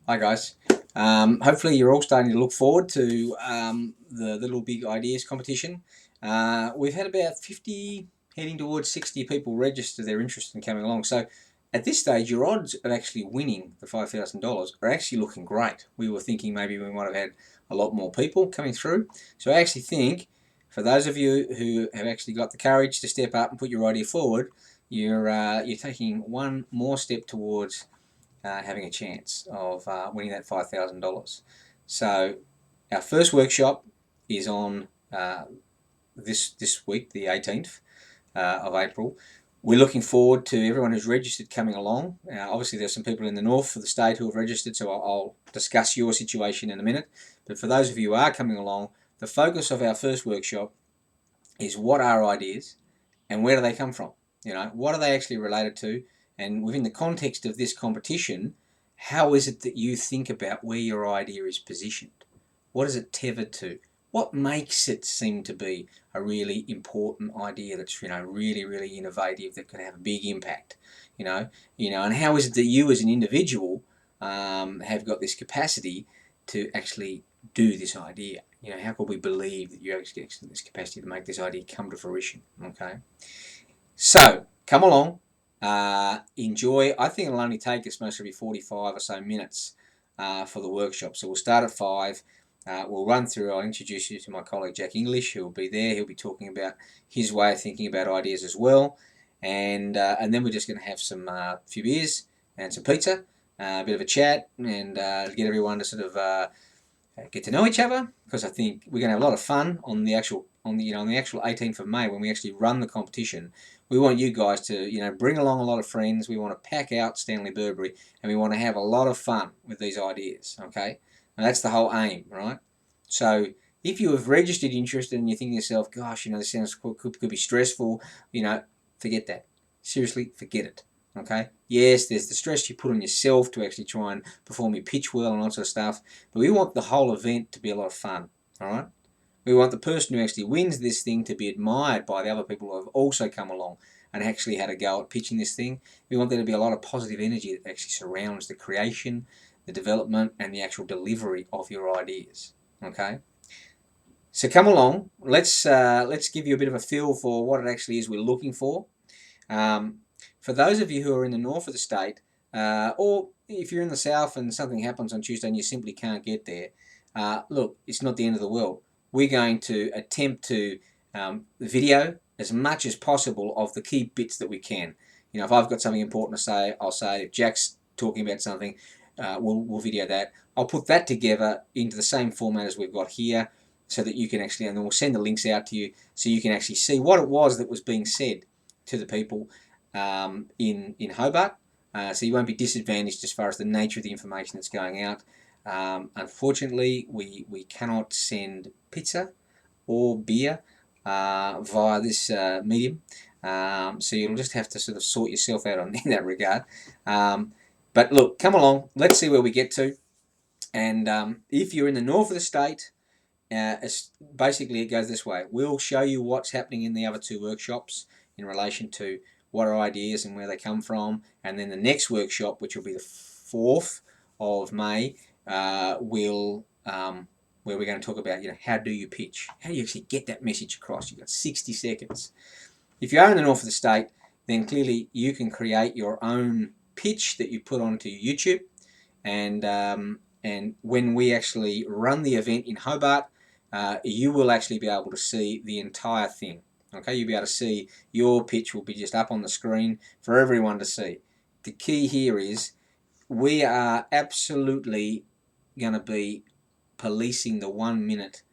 Hi guys. Hopefully you're all starting to look forward to the Little Big Ideas competition. We've had about 50, heading towards 60 people register their interest in coming along. So at this stage, your odds of actually winning the $5,000 are actually looking great. We were thinking maybe we might have had a lot more people coming through. So I actually think for those of you who have actually got the courage to step up and put your idea forward, you're taking one more step towards having a chance of winning that $5,000. So our first workshop is on this week, the 18th of April. We're looking forward to everyone who's registered coming along. Obviously, there's some people in the north of the state who have registered, so I'll discuss your situation in a minute. But for those of you who are coming along, the focus of our first workshop is what are ideas and where do they come from? What are they actually related to? And within the context of this competition, how is it that you think about where your idea is positioned? What is it tethered to? What makes it seem to be a really important idea that's really really innovative that can have a big impact? And how is it that you as an individual have got this capacity to actually do this idea? How could we believe that you actually have this capacity to make this idea come to fruition? Okay, so come along, enjoy. I think it'll only take us most probably 45 or so minutes for the workshop. So we'll start at 5. We'll run through. I'll introduce you to my colleague Jack English, who will be there. He'll be talking about his way of thinking about ideas as well, and then we're just going to have some few beers and some pizza, a bit of a chat, and get everyone to sort of get to know each other, because I think we're going to have a lot of fun on the actual 18th of May when we actually run the competition. We want you guys to bring along a lot of friends. We want to pack out Stanley Burberry, and we want to have a lot of fun with these ideas. Okay, and that's the whole aim, right? So if you have registered interest and you're thinking to yourself, "Gosh, this sounds could be stressful," forget that. Seriously, forget it. Okay. Yes, there's the stress you put on yourself to actually try and perform your pitch well and all sort of stuff, but we want the whole event to be a lot of fun. All right. We want the person who actually wins this thing to be admired by the other people who have also come along and actually had a go at pitching this thing. We want there to be a lot of positive energy that actually surrounds the creation, the development, and the actual delivery of your ideas. Okay. So come along. Let's give you a bit of a feel for what it actually is we're looking for. For those of you who are in the north of the state, or if you're in the south and something happens on Tuesday and you simply can't get there, look, it's not the end of the world. We're going to attempt to video as much as possible of the key bits that we can. If I've got something important to say, I'll say. If Jack's talking about something, we'll video that. I'll put that together into the same format as we've got here, so that you can actually, and then we'll send the links out to you so you can actually see what it was that was being said to the people in Hobart. So you won't be disadvantaged as far as the nature of the information that's going out. Unfortunately, we cannot send pizza or beer via this medium. So you'll just have to sort of sort yourself out in that regard. But look, come along. Let's see where we get to. And if you're in the north of the state, basically it goes this way. We'll show you what's happening in the other 2 workshops in relation to what are ideas and where they come from, and then the next workshop, which will be the 4th of May, where we're going to talk about how do you pitch, how do you actually get that message across. You've got 60 seconds. If you are in the north of the state, then clearly you can create your own pitch that you put onto YouTube, and when we actually run the event in Hobart, you will actually be able to see the entire thing. Okay, you'll be able to see your pitch will be just up on the screen for everyone to see. The key here is we are absolutely going to be policing the 1 minute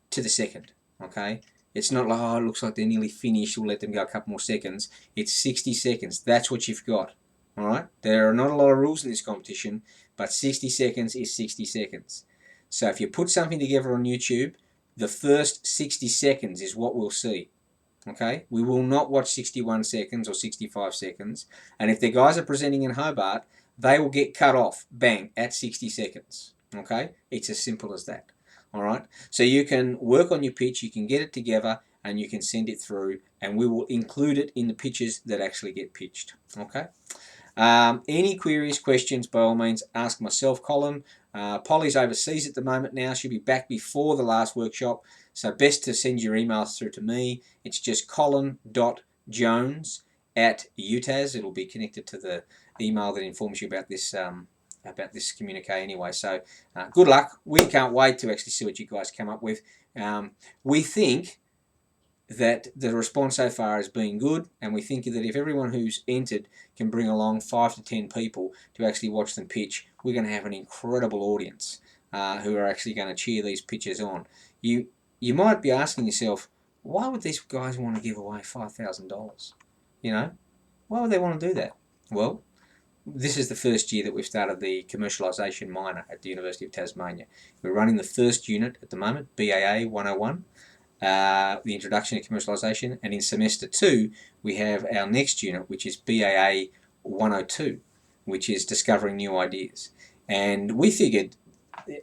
to the second. Okay, it's not like, oh, it looks like they're nearly finished, we'll let them go a couple more seconds. It's 60 seconds. That's what you've got. All right, there are not a lot of rules in this competition, but 60 seconds is 60 seconds. So if you put something together on YouTube, the first 60 seconds is what we'll see. Okay, we will not watch 61 seconds or 65 seconds. And if the guys are presenting in Hobart, they will get cut off, bang, at 60 seconds. Okay, it's as simple as that. All right, so you can work on your pitch, you can get it together, and you can send it through, and we will include it in the pitches that actually get pitched. Okay. Any queries, questions, by all means, ask myself, Colin. Polly's overseas at the moment now. She'll be back before the last workshop. So best to send your emails through to me. It's just colin.jones@UTAS. It'll be connected to the email that informs you about this communique anyway. So good luck. We can't wait to actually see what you guys come up with. We think that the response so far has been good, and we think that if everyone who's entered can bring along 5 to 10 people to actually watch them pitch, we're going to have an incredible audience who are actually going to cheer these pitchers on. You might be asking yourself, why would these guys want to give away $5,000? You know, why would they want to do that? Well, this is the first year that we've started the commercialisation minor at the University of Tasmania. We're running the first unit at the moment, BAA 101. The introduction to commercialisation, and in semester 2 we have our next unit, which is BAA 102, which is discovering new ideas. And we figured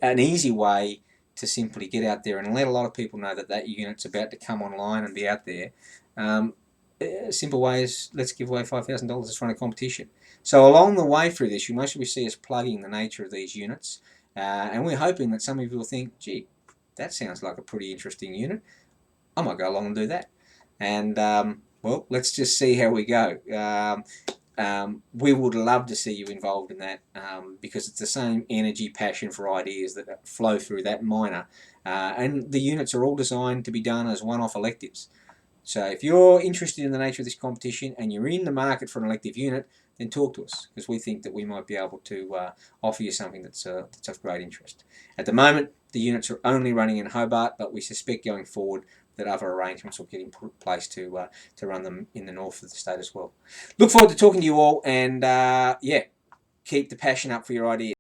an easy way to simply get out there and let a lot of people know that that unit's about to come online and be out there. A simple way is, let's give away $5,000 as run a competition. So along the way through this, you mostly see us plugging the nature of these units, and we're hoping that some of you will think, gee, that sounds like a pretty interesting unit. I might go along and do that. And, well, let's just see how we go. We would love to see you involved in that because it's the same energy, passion for ideas that flow through that minor. And the units are all designed to be done as one-off electives. So if you're interested in the nature of this competition and you're in the market for an elective unit, then talk to us, because we think that we might be able to offer you something that's of great interest. At the moment, the units are only running in Hobart, but we suspect going forward that other arrangements will get in place to run them in the north of the state as well. Look forward to talking to you all, and yeah, keep the passion up for your ideas.